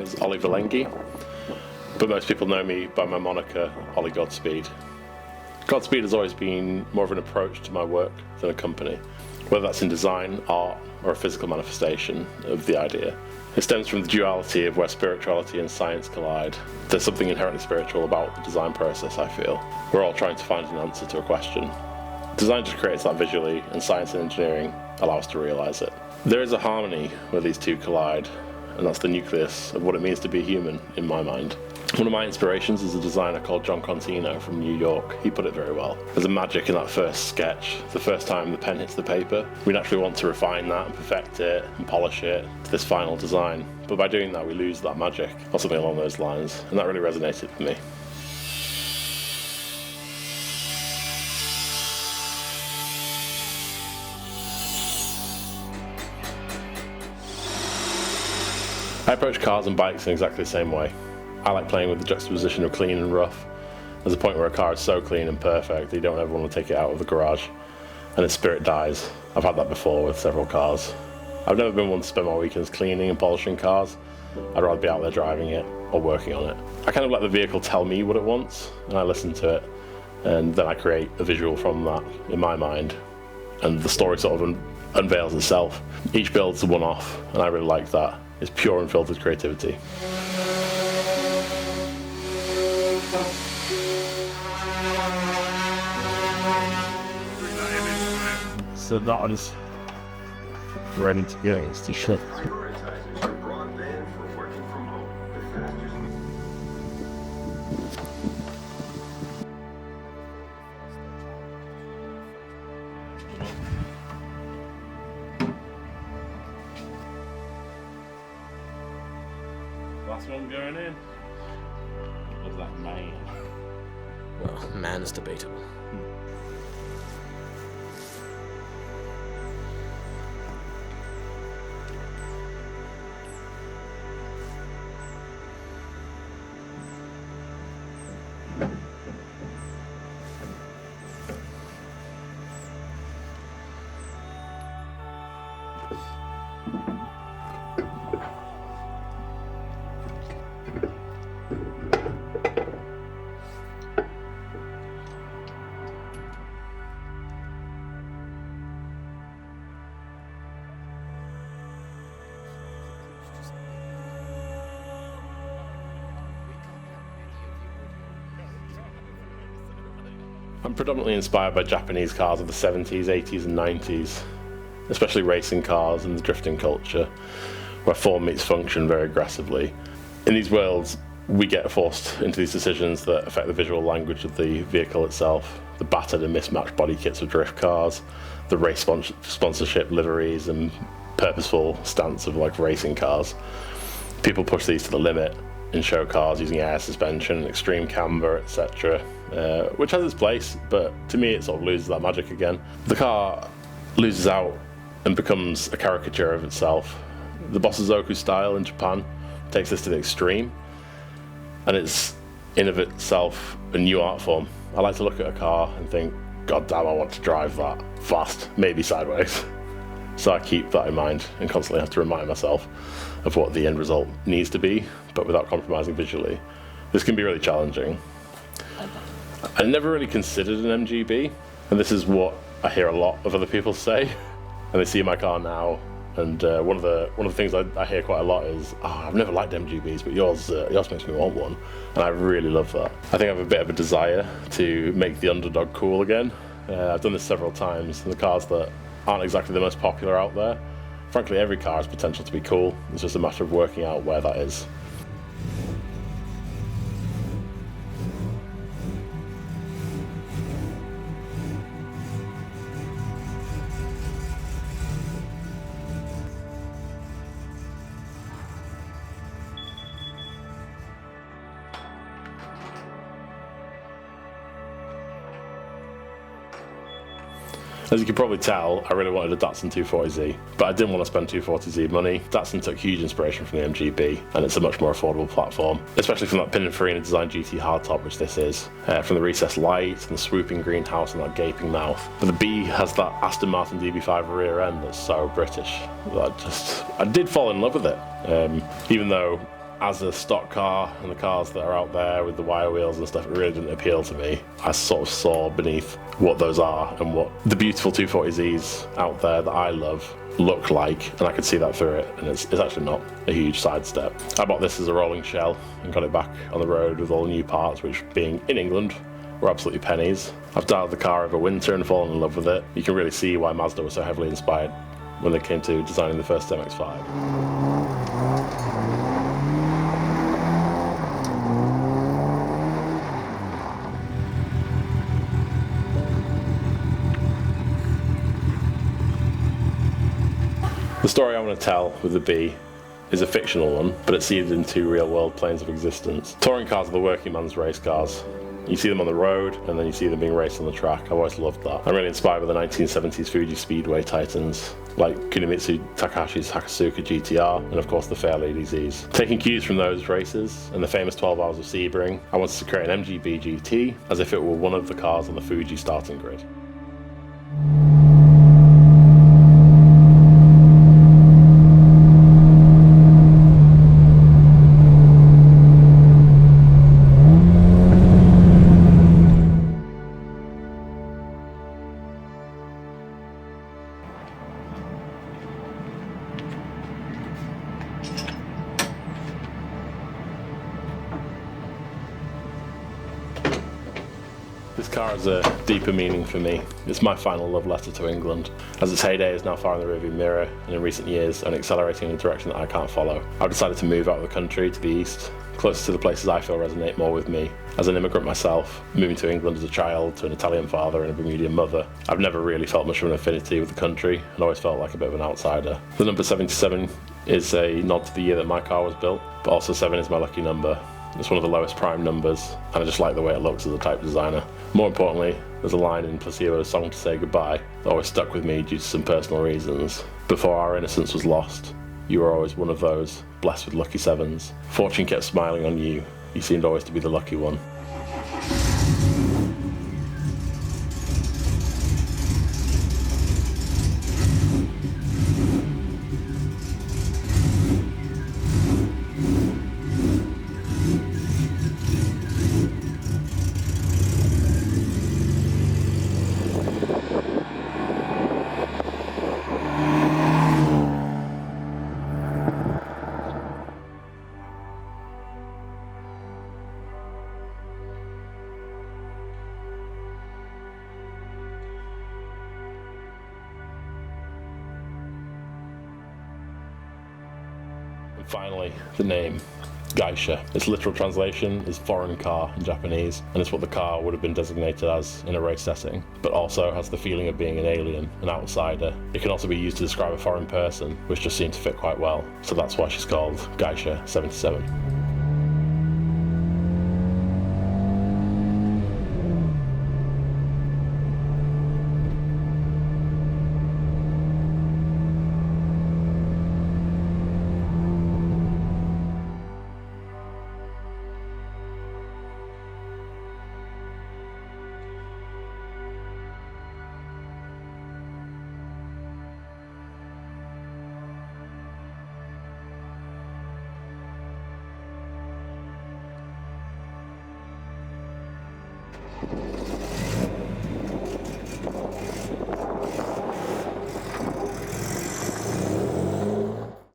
name is Ollie Valengi, but most people know me by my moniker, Ollie Godspeed. Godspeed has always been more of an approach to my work than a company, whether that's in design, art, or a physical manifestation of the idea. It stems from the duality of where spirituality and science collide. There's something inherently spiritual about the design process, I feel. We're all trying to find an answer to a question. Design just creates that visually, and science and engineering allow us to realise it. There is a harmony where these two collide, and that's the nucleus of what it means to be human, in my mind. One of my inspirations is a designer called John Contino from New York. He put it very well. There's a magic in that first sketch. The first time the pen hits the paper, we naturally want to refine that and perfect it and polish it to this final design. But by doing that, we lose that magic, or something along those lines, and that really resonated with me. I approach cars and bikes in exactly the same way. I like playing with the juxtaposition of clean and rough. There's a point where a car is so clean and perfect that you don't ever want to take it out of the garage, and its spirit dies. I've had that before with several cars. I've never been one to spend my weekends cleaning and polishing cars. I'd rather be out there driving it or working on it. I kind of let the vehicle tell me what it wants, and I listen to it, and then I create a visual from that in my mind, and the story sort of unveils itself. Each build's a one-off, and I really like that. It's pure unfiltered creativity. So that one's ready to go. It's to shut. Last one going in. Was that man? Well, man is debatable. I'm predominantly inspired by Japanese cars of the 70s, 80s and 90s, especially racing cars and the drifting culture, where form meets function very aggressively. In these worlds, we get forced into these decisions that affect the visual language of the vehicle itself, the battered and mismatched body kits of drift cars, the race sponsorship liveries and purposeful stance of like racing cars. People push these to the limit in show cars using air suspension, extreme camber, etc., which has its place, but to me it sort of loses that magic again. The car loses out and becomes a caricature of itself. The Bosozoku style in Japan takes this to the extreme, and it's in of itself a new art form. I like to look at a car and think, God damn, I want to drive that fast, maybe sideways. So I keep that in mind and constantly have to remind myself of what the end result needs to be, but without compromising visually. This can be really challenging. I never really considered an MGB, and this is what I hear a lot of other people say. And they see my car now, and one of the things I hear quite a lot is, I've never liked MGBs, but yours makes me want one. And I really love that. I think I have a bit of a desire to make the underdog cool again. I've done this several times, and the cars that aren't exactly the most popular out there. Frankly, every car has potential to be cool. It's just a matter of working out where that is. As you can probably tell, I really wanted a Datsun 240Z, but I didn't want to spend 240Z money. Datsun took huge inspiration from the MGB, and it's a much more affordable platform, especially from that Pininfarina designed GT hardtop, which this is, from the recessed light and the swooping greenhouse and that gaping mouth. But the B has that Aston Martin DB5 rear end that's so British that I did fall in love with it, even though as a stock car and the cars that are out there with the wire wheels and stuff, it really didn't appeal to me. I sort of saw beneath what those are and what the beautiful 240Zs out there that I love look like, and I could see that through it, and it's actually not a huge sidestep. I bought this as a rolling shell and got it back on the road with all the new parts, which being in England were absolutely pennies. I've dialed the car over winter and fallen in love with it. You can really see why Mazda was so heavily inspired when they came to designing the first MX-5. The story I want to tell with the B is a fictional one, but it's seeded in two real-world planes of existence. Touring cars are the working man's race cars. You see them on the road, and then you see them being raced on the track. I've always loved that. I'm really inspired by the 1970s Fuji Speedway titans, like Kunimitsu Takahashi's Hakasuka GTR, and of course the Fair Lady Zs. Taking cues from those races, and the famous 12 Hours of Sebring, I wanted to create an MGB GT as if it were one of the cars on the Fuji starting grid. This car has a deeper meaning for me. It's my final love letter to England, as its heyday is now far in the rearview mirror, and in recent years, and accelerating in a direction that I can't follow. I've decided to move out of the country to the east, closer to the places I feel resonate more with me. As an immigrant myself, moving to England as a child to an Italian father and a Bermudian mother, I've never really felt much of an affinity with the country, and always felt like a bit of an outsider. The number 77 is a nod to the year that my car was built, but also 7 is my lucky number. It's one of the lowest prime numbers, and I just like the way it looks as a type designer. More importantly, there's a line in Placebo's Song to Say Goodbye that always stuck with me due to some personal reasons. Before our innocence was lost, you were always one of those, blessed with lucky sevens. Fortune kept smiling on you, you seemed always to be the lucky one. And finally, the name, Gaisha. Its literal translation is foreign car in Japanese, and it's what the car would have been designated as in a race setting, but also has the feeling of being an alien, an outsider. It can also be used to describe a foreign person, which just seemed to fit quite well, so that's why she's called Gaisha-77.